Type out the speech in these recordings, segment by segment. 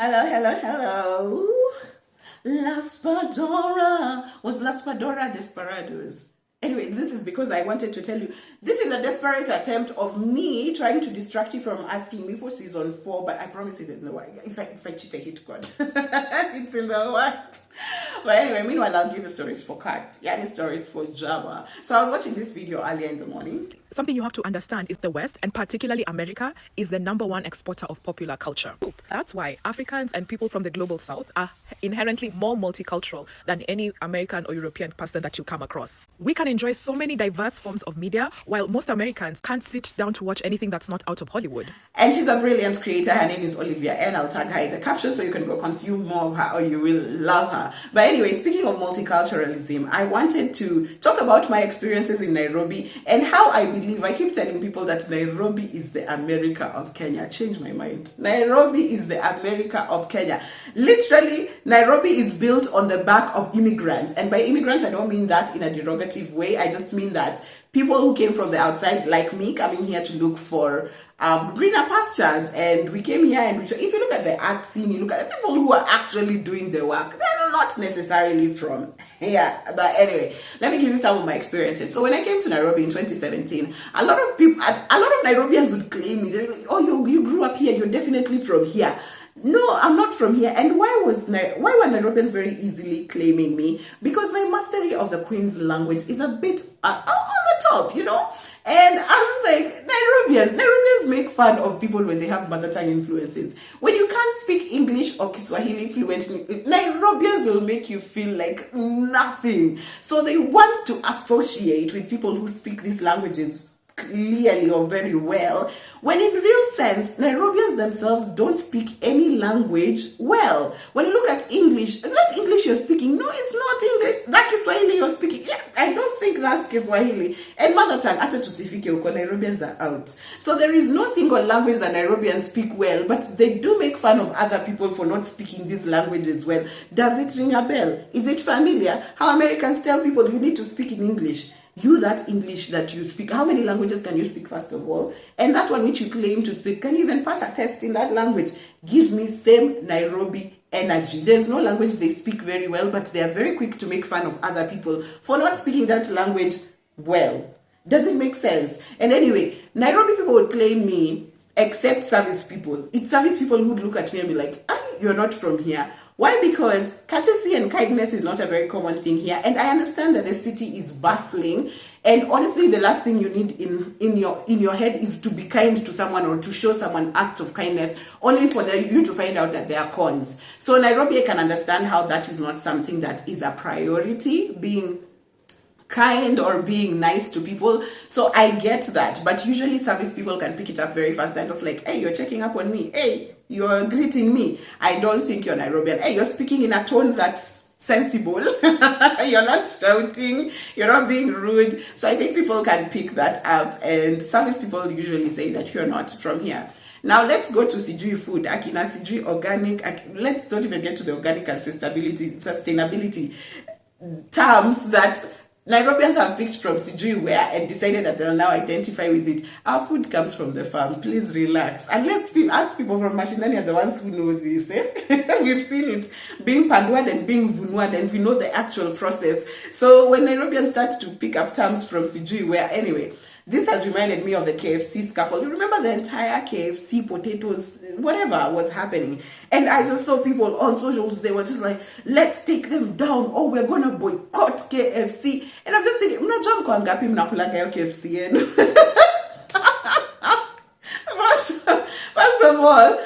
Hello, hello, hello. Laspadora. Was Laspadora Desperados? Anyway, this is because I wanted to tell you this is a desperate attempt of me trying to distract you from asking me for season 4, but I promise you there's no way. If I cheat, I hit God. It's in the what? But anyway, meanwhile, I'll give you stories for cats. Yeah, stories for Java. So I was watching this video earlier in the morning. Something you have to understand is the West, and particularly America, is the #1 exporter of popular culture. That's why Africans and people from the global South are inherently more multicultural than any American or European person that you come across. We can enjoy so many diverse forms of media, while most Americans can't sit down to watch anything that's not out of Hollywood. And she's a brilliant creator. Her name is Olivia N. I'll tag her in the caption so you can go consume more of her or you will love her. But anyway, speaking of multiculturalism, I wanted to talk about my experiences in Nairobi and how I keep telling people that Nairobi is the America of Kenya. Change my mind. Nairobi is the America of Kenya. Literally, Nairobi is built on the back of immigrants. And by immigrants, I don't mean that in a derogative way. I just mean that people who came from the outside, like me, coming here to look for greener pastures, and we came here and if you look at the art scene, you look at the people who are actually doing the work, they're not necessarily from here. But anyway, let me give you some of my experiences. So when I came to Nairobi in 2017, a lot of Nairobians would claim me. They're like, oh, you grew up here, you're definitely from here. No, I'm not from here. And why were Nairobians very easily claiming me? Because my mastery of the Queen's language is a bit on the top, you know? And I was like, Nairobians make fun of people when they have mother tongue influences. When you can't speak English or Kiswahili fluently, Nairobians will make you feel like nothing. So they want to associate with people who speak these languages clearly or very well, when in real sense, Nairobians themselves don't speak any language well. When you look at English, is that English you're speaking? No, it's not English. That Kiswahili you're speaking, yeah, I don't think that's Kiswahili. And mother tongue, ata tusifike uko, Nairobians are out. So there is no single language that Nairobians speak well, but they do make fun of other people for not speaking these languages well. Does it ring a bell? Is it familiar? How Americans tell people you need to speak in English. You, that English that you speak, how many languages can you speak first of all? And that one which you claim to speak, can you even pass a test in that language? Gives me same Nairobi energy. There's no language they speak very well, but they are very quick to make fun of other people for not speaking that language well. Does it make sense? And anyway, Nairobi people would claim me, except service people. It's service people who would look at me and be like, you're not from here. Why? Because courtesy and kindness is not a very common thing here. And I understand that the city is bustling. And honestly, the last thing you need in your head is to be kind to someone or to show someone acts of kindness, only for you to find out that they are cons. So Nairobi, I can understand how that is not something that is a priority, being kind or being nice to people. So I get that. But usually service people can pick it up very fast. They're just like, hey, you're checking up on me. Hey, you're greeting me. I don't think you're Nairobian. Hey, you're speaking in a tone that's sensible. You're not shouting. You're not being rude. So I think people can pick that up. And service people usually say that you're not from here. Now let's go to Sijui food. Akina Sijui organic. Let's not even get to the organic and sustainability terms that Nairobians have picked from Sijui where and decided that they'll now identify with it. Our food comes from the farm. Please relax. And let's ask people from Mashinani are the ones who know this. We've seen it being panduad and being vunuad, and we know the actual process. So when Nairobians start to pick up terms from Sijui where, anyway, this has reminded me of the KFC scuffle. You remember the entire KFC potatoes, whatever was happening. And I just saw people on socials, they were just like, let's take them down. Oh, we're going to boycott KFC. And I'm just thinking, mnajua mko wangapi mnakulaga yo KFC yenu? First of all,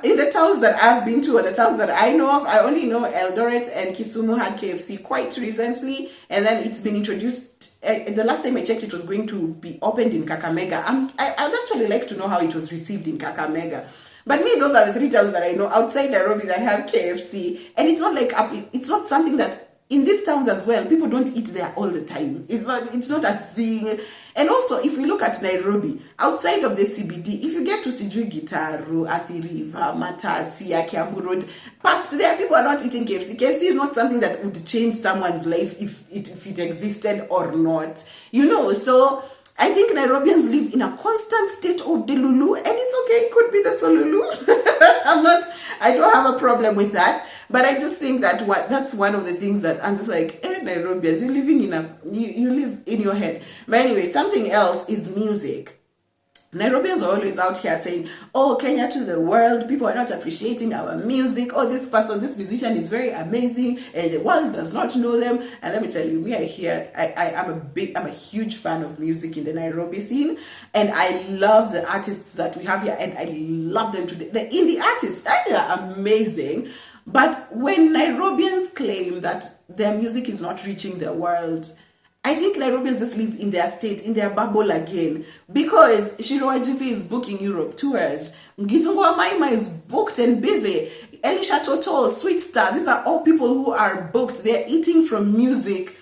in the towns that I've been to or the towns that I know of, I only know Eldoret and Kisumu had KFC quite recently, and then it's been introduced. The last time I checked, it was going to be opened in Kakamega. I'd actually like to know how it was received in Kakamega. But me, those are the 3 towns that I know outside Nairobi that have KFC, and it's not like it's not something that in these towns as well, people don't eat there all the time. It's not a thing. And also, if we look at Nairobi, outside of the CBD, if you get to Sijui Gitaru, Athi River, Matasi, Kiambu Road, past there, people are not eating KFC. KFC is not something that would change someone's life if it existed or not. You know, so I think Nairobians live in a constant state of delulu, and it's okay. It could be the solulu. I don't have a problem with that. But I just think that that's one of the things that I'm just like, Nairobians, you live in your head. But anyway, something else is music. Nairobians are always out here saying, oh, Kenya to the world, people are not appreciating our music, oh, this musician is very amazing, and the world does not know them. And let me tell you, I'm a huge fan of music in the Nairobi scene, and I love the artists that we have here, and I love them today. The indie artists, they are amazing. But when Nairobians claim that their music is not reaching the world, I think Nairobians just live in their state, in their bubble again. Because Shiro YGP is booking Europe tours. Githungwa Maima is booked and busy. Elisha Toto, Sweet Star, these are all people who are booked. They're eating from music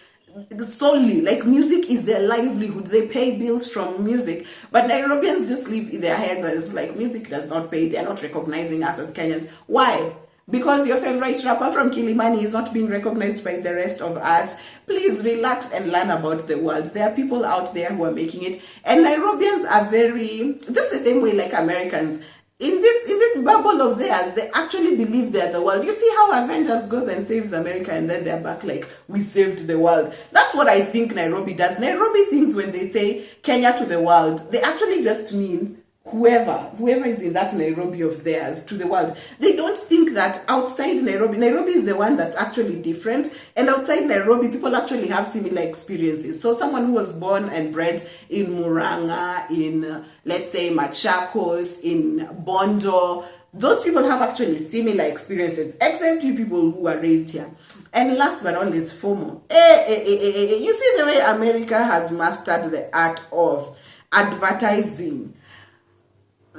solely. Like, music is their livelihood. They pay bills from music. But Nairobians just live in their heads as like, music does not pay. They're not recognizing us as Kenyans. Why? Because your favorite rapper from Kilimani is not being recognized by the rest of us. Please relax and learn about the world. There are people out there who are making it. And Nairobians are just the same way like Americans. In this bubble of theirs, they actually believe they're the world. You see how Avengers goes and saves America, and then they're back like, we saved the world. That's what I think Nairobi does. Nairobi thinks when they say Kenya to the world, they actually just mean whoever is in that Nairobi of theirs to the world. They don't think that outside Nairobi is the one that's actually different, and outside Nairobi people actually have similar experiences. So someone who was born and bred in Murang'a, in let's say Machakos, in Bondo, those people have actually similar experiences, except you people who are raised here. And last but not least, FOMO. You see the way America has mastered the art of advertising.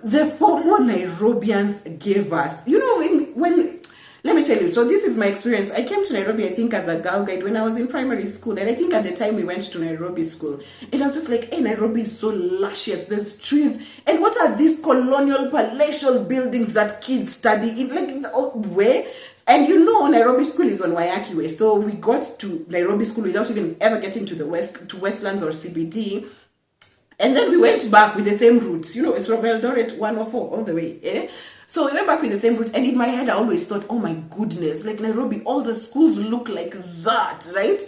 The FOMO Nairobians gave us. You know, when let me tell you, so this is my experience. I came to Nairobi, I think, as a girl guide when I was in primary school. And I think at the time we went to Nairobi school. And I was just like, hey, Nairobi is so luscious. There's trees. And what are these colonial palatial buildings that kids study in? Like, where? And you know, Nairobi school is on Wayaki Way. So we got to Nairobi school without even ever getting to Westlands or CBD. And then we went back with the same route. You know, it's from Eldoret 104 all the way. So we went back with the same route. And in my head, I always thought, oh my goodness, like Nairobi, all the schools look like that, right?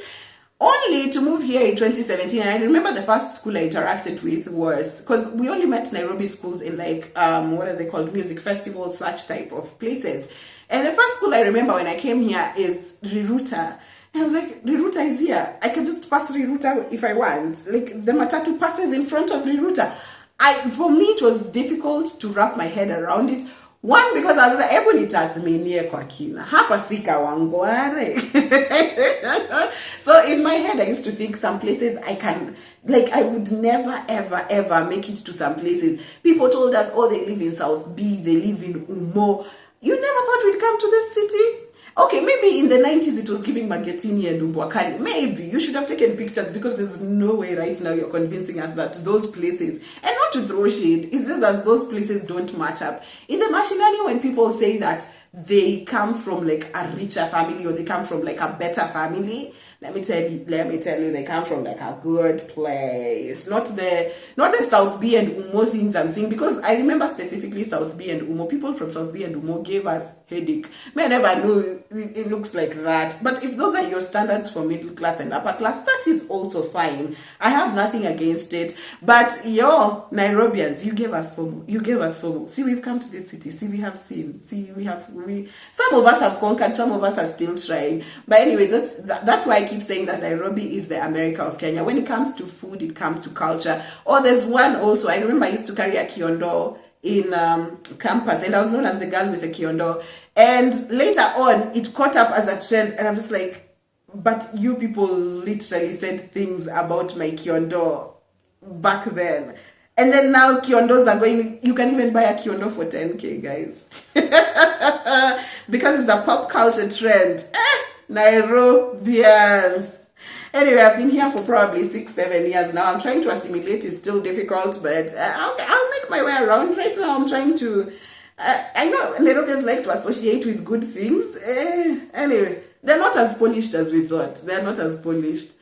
Only to move here in 2017. And I remember the first school I interacted with was, because we only met Nairobi schools in like, what are they called? Music festivals, such type of places. And the first school I remember when I came here is Riruta. And I was like, Riruta is here. I can just pass Riruta if I want. Like, the matatu passes in front of Riruta. For me, it was difficult to wrap my head around it. One, because I was like, able to tathminie kwa kina. Hapa sika wangware. So in my head, I used to think some places I would never, ever, ever make it to some places. People told us, oh, they live in South B, they live in Umo. You never thought we'd come to this city? Okay, maybe in the 90s it was giving Magetini and Umbwakali. Maybe you should have taken pictures, because there's no way right now you're convincing us that those places, and not to throw shade, it's just that those places don't match up. In the Mashinani, when people say that they come from like a richer family or they come from like a better family, let me tell you, they come from like a good place. Not the South B and Umo things I'm saying, because I remember specifically South B and Umo. People from South B and Umo gave us headache. I never knew it looks like that. But if those are your standards for middle class and upper class, that is also fine. I have nothing against it. But yo, Nairobians, you gave us FOMO. See, we've come to this city. See, we have seen. See, some of us have conquered, some of us are still trying. But anyway, that's why I keep saying that Nairobi is the America of Kenya. When it comes to food, it comes to culture. Or there's one also, I remember I used to carry a kiondo in campus, and I was known as the girl with a kiondo. And later on, it caught up as a trend, and I'm just like, but you people literally said things about my kiondo back then. And then now kiondos are going, you can even buy a kiondo for 10K, guys. Because it's a pop culture trend. Nairobians. Anyway, I've been here for probably 6-7 years now. I'm trying to assimilate. It's still difficult, but I'll make my way around. Right now, I'm trying to... I know Nairobians like to associate with good things. Anyway, they're not as polished as we thought. They're not as polished.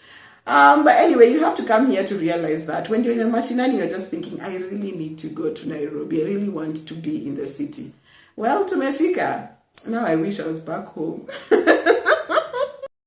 But anyway, you have to come here to realize that when you're in a mashinani, you're just thinking, I really need to go to Nairobi. I really want to be in the city. Well, tumefika. Now I wish I was back home.